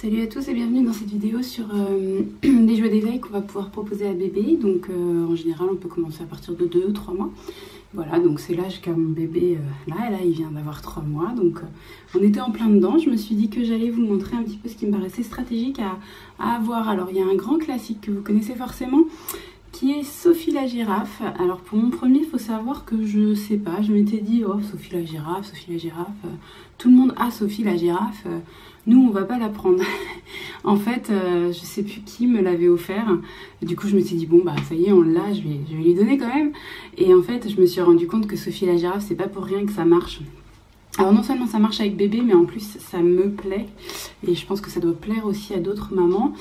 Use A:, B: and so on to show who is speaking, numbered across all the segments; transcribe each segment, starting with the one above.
A: Salut à tous et bienvenue dans cette vidéo sur les jouets d'éveil qu'on va pouvoir proposer à bébé. Donc en général on peut commencer à partir de 2 ou 3 mois. Voilà, donc c'est l'âge qu'a mon bébé là il vient d'avoir 3 mois. Donc on était en plein dedans, je me suis dit que j'allais vous montrer un petit peu ce qui me paraissait stratégique à avoir. Alors il y a un grand classique que vous connaissez forcément, qui est Sophie la girafe. Alors pour mon premier, il faut savoir que je sais pas, je m'étais dit oh Sophie la girafe, tout le monde a Sophie la girafe, nous on va pas la prendre. En fait, je sais plus qui me l'avait offert, du coup je me suis dit bon bah ça y est on l'a, je vais lui donner quand même. Et en fait je me suis rendu compte que Sophie la girafe, c'est pas pour rien que ça marche. Alors non seulement ça marche avec bébé, mais en plus ça me plaît, et je pense que ça doit plaire aussi à d'autres mamans.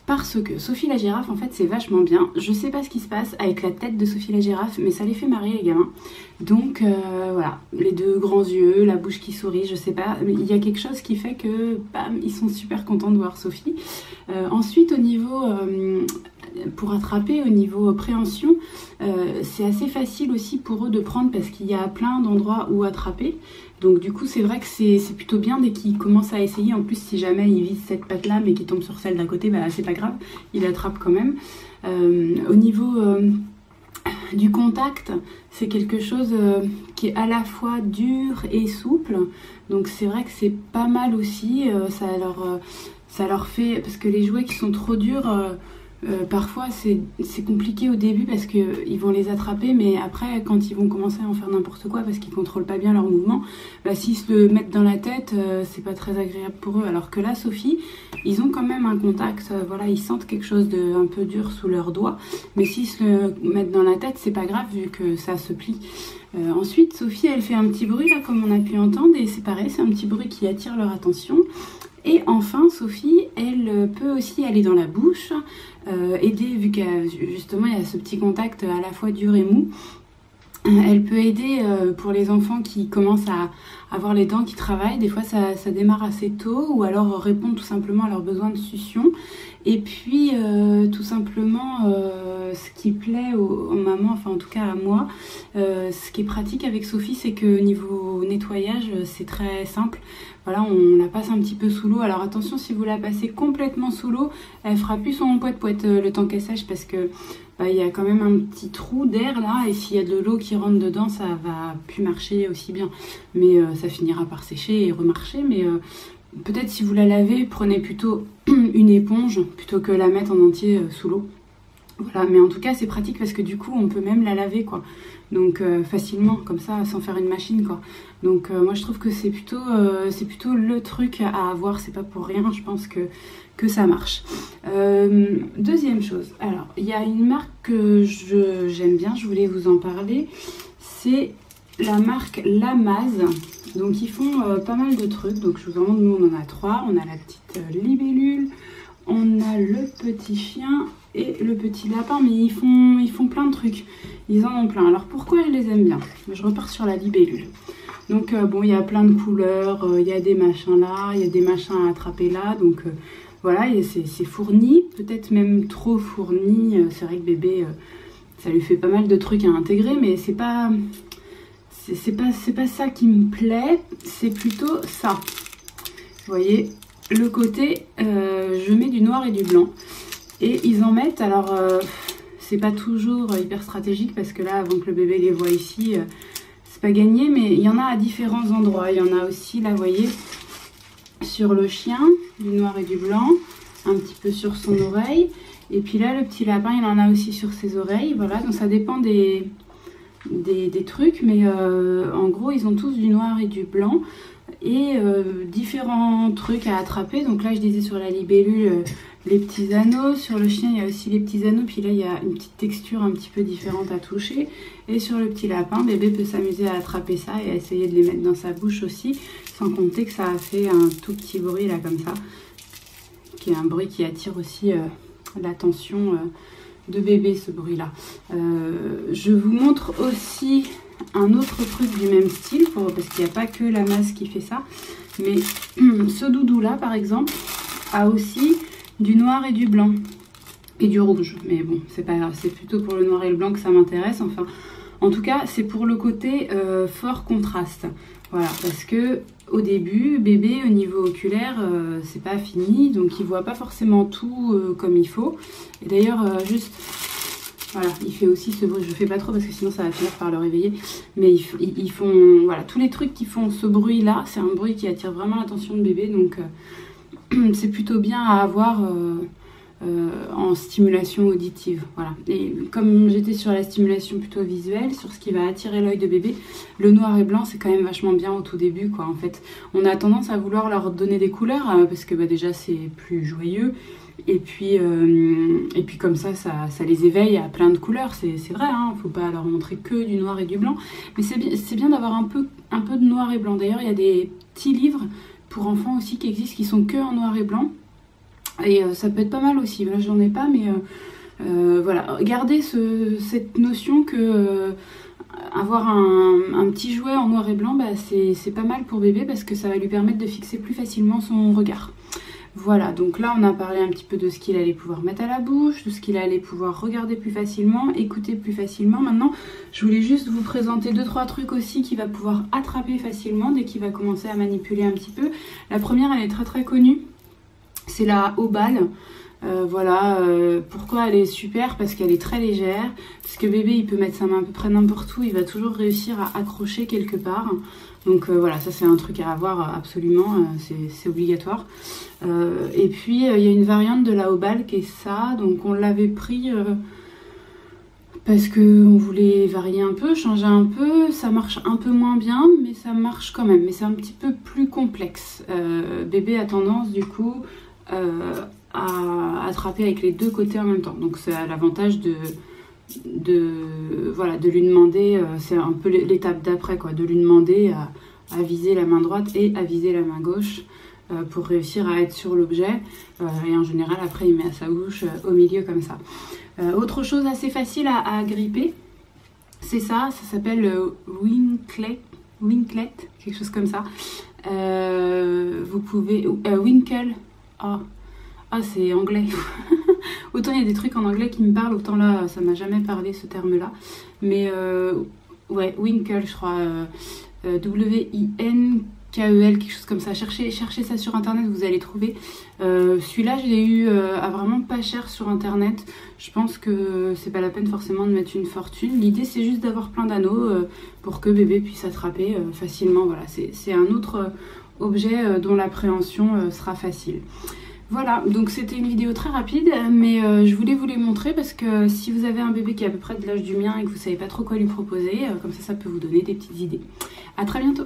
A: Parce que Sophie la girafe, en fait, c'est vachement bien. Je sais pas ce qui se passe avec la tête de Sophie la girafe, mais ça les fait marrer, les gamins. Donc, voilà, les deux grands yeux, la bouche qui sourit, je sais pas. Mais il y a quelque chose qui fait que, bam, ils sont super contents de voir Sophie. Ensuite, au niveau... pour attraper, au niveau préhension, c'est assez facile aussi pour eux de prendre parce qu'il y a plein d'endroits où attraper. Donc du coup c'est vrai que c'est plutôt bien dès qu'ils commencent à essayer. En plus si jamais ils visent cette patte là mais qu'ils tombent sur celle d'à côté, bah c'est pas grave, ils attrapent quand même. Au niveau du contact, c'est quelque chose qui est à la fois dur et souple. Donc c'est vrai que c'est pas mal aussi, ça leur fait... Parce que les jouets qui sont trop durs... parfois c'est compliqué au début parce qu'ils vont les attraper, mais après quand ils vont commencer à en faire n'importe quoi parce qu'ils contrôlent pas bien leurs mouvements, bah, s'ils se le mettent dans la tête, c'est pas très agréable pour eux. Alors que là Sophie, ils ont quand même un contact, voilà, ils sentent quelque chose de un peu dur sous leurs doigts, mais s'ils se le mettent dans la tête, c'est pas grave vu que ça se plie. Ensuite Sophie elle fait un petit bruit là comme on a pu entendre, et c'est pareil, c'est un petit bruit qui attire leur attention. Et enfin, Sophie, elle peut aussi aller dans la bouche, aider, vu qu'elle justement il y a ce petit contact à la fois dur et mou. Elle peut aider pour les enfants qui commencent à avoir les dents qui travaillent. Des fois ça démarre assez tôt, ou alors répondre tout simplement à leurs besoins de succion. Et puis tout simplement ce qui plaît aux mamans, enfin en tout cas à moi, ce qui est pratique avec Sophie, c'est que niveau nettoyage c'est très simple. Voilà, on la passe un petit peu sous l'eau. Alors attention, si vous la passez complètement sous l'eau, elle fera plus son poète-poète le temps qu'elle sèche, parce que il y a quand même un petit trou d'air là, et s'il y a de l'eau qui rentre dedans, ça va plus marcher aussi bien. Mais ça finira par sécher et remarcher. Mais peut-être si vous la lavez, prenez plutôt une éponge plutôt que la mettre en entier sous l'eau. Voilà, mais en tout cas c'est pratique parce que du coup on peut même la laver quoi. Donc facilement comme ça, sans faire une machine quoi. Donc moi je trouve que c'est plutôt le truc à avoir, c'est pas pour rien, je pense que ça marche. Deuxième chose, alors il y a une marque que j'aime bien, je voulais vous en parler, c'est la marque Lamaz. Donc ils font pas mal de trucs, donc je vous en montre, nous on en a 3, on a la petite libellule, on a le petit chien et le petit lapin, mais ils font plein de trucs, ils en ont plein. Alors pourquoi je les aime bien? Je repars sur la libellule. Donc bon, il y a plein de couleurs, il y a des machins là, il y a des machins à attraper là, donc voilà, c'est fourni, peut-être même trop fourni. C'est vrai que bébé, ça lui fait pas mal de trucs à intégrer, mais c'est pas ça qui me plaît, c'est plutôt ça. Vous voyez, le côté, je mets du noir et du blanc. Et ils en mettent, alors c'est pas toujours hyper stratégique parce que là, avant que le bébé les voit ici, c'est pas gagné, mais il y en a à différents endroits. Il y en a aussi, là, vous voyez, sur le chien, du noir et du blanc, un petit peu sur son oreille. Et puis là, le petit lapin, il en a aussi sur ses oreilles. Voilà, donc ça dépend des trucs, mais en gros, ils ont tous du noir et du blanc. Et différents trucs à attraper. Donc là je disais sur la libellule les petits anneaux, sur le chien il y a aussi les petits anneaux, puis là il y a une petite texture un petit peu différente à toucher. Et sur le petit lapin, bébé peut s'amuser à attraper ça et à essayer de les mettre dans sa bouche aussi, sans compter que ça a fait un tout petit bruit là comme ça, qui est un bruit qui attire aussi l'attention de bébé, ce bruit là. Je vous montre aussi un autre truc du même style, parce qu'il n'y a pas que Lamaz qui fait ça, mais ce doudou là par exemple a aussi du noir et du blanc et du rouge, mais bon c'est pas grave, c'est plutôt pour le noir et le blanc que ça m'intéresse. Enfin en tout cas c'est pour le côté fort contraste, voilà, parce que au début, bébé au niveau oculaire, c'est pas fini, donc il voit pas forcément tout comme il faut. Et d'ailleurs, juste, voilà, il fait aussi ce bruit. Je fais pas trop parce que sinon ça va finir par le réveiller. Mais ils font, voilà, tous les trucs qui font ce bruit-là, c'est un bruit qui attire vraiment l'attention de bébé, donc c'est plutôt bien à avoir en stimulation auditive. Voilà. Et comme j'étais sur la stimulation plutôt visuelle, sur ce qui va attirer l'œil de bébé, le noir et blanc c'est quand même vachement bien au tout début, quoi. En fait, on a tendance à vouloir leur donner des couleurs parce que déjà c'est plus joyeux. Et puis comme ça les éveille à plein de couleurs, c'est vrai, hein, faut pas leur montrer que du noir et du blanc. Mais c'est bien d'avoir un peu de noir et blanc. D'ailleurs, il y a des petits livres pour enfants aussi qui existent, qui sont que en noir et blanc. Et ça peut être pas mal aussi. Là, j'en ai pas, mais voilà. Gardez cette notion que avoir un petit jouet en noir et blanc, bah, c'est pas mal pour bébé parce que ça va lui permettre de fixer plus facilement son regard. Voilà, donc là on a parlé un petit peu de ce qu'il allait pouvoir mettre à la bouche, de ce qu'il allait pouvoir regarder plus facilement, écouter plus facilement. Maintenant, je voulais juste vous présenter 2-3 trucs aussi qu'il va pouvoir attraper facilement dès qu'il va commencer à manipuler un petit peu. La première, elle est très très connue, c'est la haut balle. Voilà, pourquoi elle est super? Parce qu'elle est très légère, parce que bébé il peut mettre sa main à peu près n'importe où, il va toujours réussir à accrocher quelque part. Donc voilà, ça c'est un truc à avoir absolument, c'est obligatoire. Et puis il y a une variante de la haut balle qui est ça, donc on l'avait pris parce qu'on voulait varier un peu, changer un peu. Ça marche un peu moins bien, mais ça marche quand même, mais c'est un petit peu plus complexe. Bébé a tendance du coup à attraper avec les deux côtés en même temps, donc c'est l'avantage de lui demander, c'est un peu l'étape d'après, quoi, de lui demander à viser la main droite et à viser la main gauche pour réussir à être sur l'objet, et en général après il met à sa bouche au milieu comme ça. Autre chose assez facile à gripper, c'est ça s'appelle winklet, quelque chose comme ça. Vous pouvez winkle, c'est anglais. Autant il y a des trucs en anglais qui me parlent, autant là ça m'a jamais parlé ce terme là. Mais ouais, winkle, je crois, W-I-N-K-E-L, quelque chose comme ça. Cherchez ça sur internet, vous allez trouver. Celui-là je l'ai eu à vraiment pas cher sur internet. Je pense que c'est pas la peine forcément de mettre une fortune. L'idée c'est juste d'avoir plein d'anneaux pour que bébé puisse attraper facilement. Voilà, c'est un autre objet dont l'appréhension sera facile. Voilà, donc c'était une vidéo très rapide, mais je voulais vous les montrer parce que si vous avez un bébé qui est à peu près de l'âge du mien et que vous savez pas trop quoi lui proposer, comme ça peut vous donner des petites idées. À très bientôt.